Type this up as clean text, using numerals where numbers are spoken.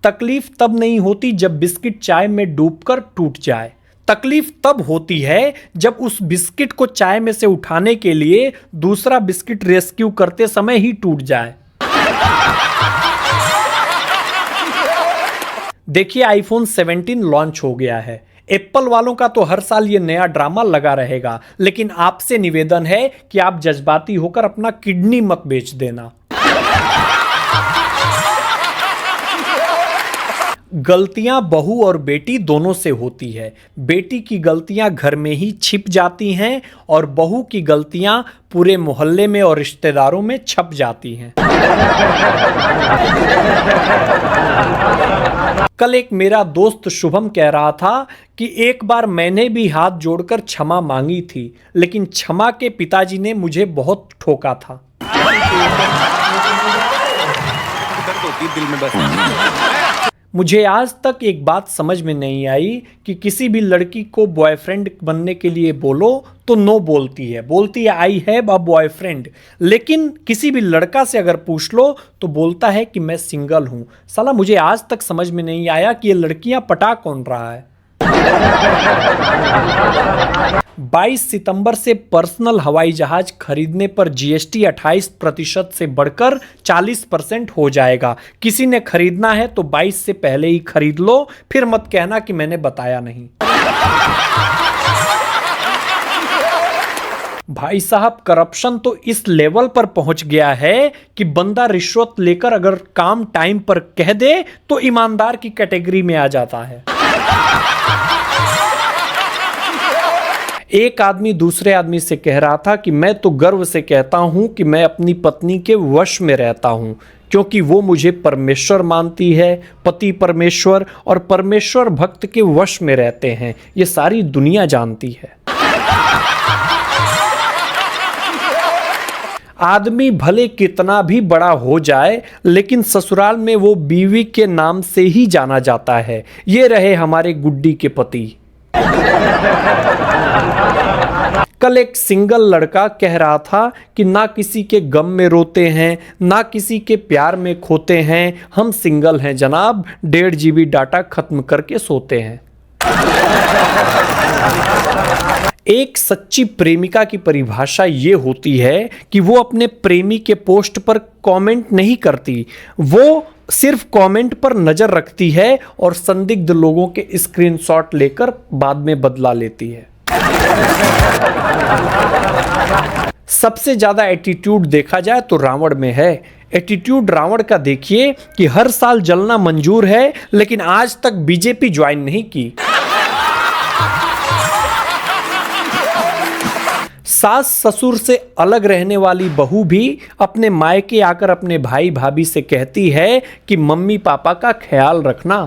तकलीफ तब नहीं होती जब बिस्किट चाय में डूबकर टूट जाए। तकलीफ तब होती है जब उस बिस्किट को चाय में से उठाने के लिए दूसरा बिस्किट रेस्क्यू करते समय ही टूट जाए। देखिए, आईफोन 17 लॉन्च हो गया है। एप्पल वालों का तो हर साल ये नया ड्रामा लगा रहेगा, लेकिन आपसे निवेदन है कि आप जज्बाती होकर अपना किडनी मत बेच देना। गलतियां बहू और बेटी दोनों से होती है। बेटी की गलतियां घर में ही छिप जाती हैं और बहू की गलतियां पूरे मोहल्ले में और रिश्तेदारों में छप जाती हैं। कल एक मेरा दोस्त शुभम कह रहा था कि एक बार मैंने भी हाथ जोड़कर क्षमा मांगी थी, लेकिन क्षमा के पिताजी ने मुझे बहुत ठोका था। मुझे आज तक एक बात समझ में नहीं आई कि किसी भी लड़की को बॉयफ्रेंड बनने के लिए बोलो तो नो बोलती है आई हैव अ बॉयफ्रेंड, लेकिन किसी भी लड़का से अगर पूछ लो तो बोलता है कि मैं सिंगल हूं। साला मुझे आज तक समझ में नहीं आया कि ये लड़कियां पटा कौन रहा है। 22 सितंबर से पर्सनल हवाई जहाज खरीदने पर जीएसटी 28% से बढ़कर 40% हो जाएगा। किसी ने खरीदना है तो 22 से पहले ही खरीद लो, फिर मत कहना कि मैंने बताया नहीं। भाई साहब, करप्शन तो इस लेवल पर पहुंच गया है कि बंदा रिश्वत लेकर अगर काम टाइम पर कह दे तो ईमानदार की कैटेगरी में आ जाता है। एक आदमी दूसरे आदमी से कह रहा था कि मैं तो गर्व से कहता हूं कि मैं अपनी पत्नी के वश में रहता हूं, क्योंकि वो मुझे परमेश्वर मानती है। पति परमेश्वर और परमेश्वर भक्त के वश में रहते हैं, ये सारी दुनिया जानती है। आदमी भले कितना भी बड़ा हो जाए, लेकिन ससुराल में वो बीवी के नाम से ही जाना जाता है। ये रहे हमारे गुड्डी के पति। कल एक सिंगल लड़का कह रहा था कि ना किसी के गम में रोते हैं, ना किसी के प्यार में खोते हैं, हम सिंगल हैं जनाब, 1.5 GB डाटा खत्म करके सोते हैं। एक सच्ची प्रेमिका की परिभाषा ये होती है कि वो अपने प्रेमी के पोस्ट पर कमेंट नहीं करती, वो सिर्फ कमेंट पर नजर रखती है और संदिग्ध लोगों के स्क्रीनशॉट लेकर बाद में बदला लेती है। सबसे ज्यादा एटीट्यूड देखा जाए तो रावण में है। एटीट्यूड रावण का देखिए कि हर साल जलना मंजूर है, लेकिन आज तक बीजेपी ज्वाइन नहीं की। सास ससुर से अलग रहने वाली बहू भी अपने मायके आकर अपने भाई भाभी से कहती है कि मम्मी पापा का ख्याल रखना।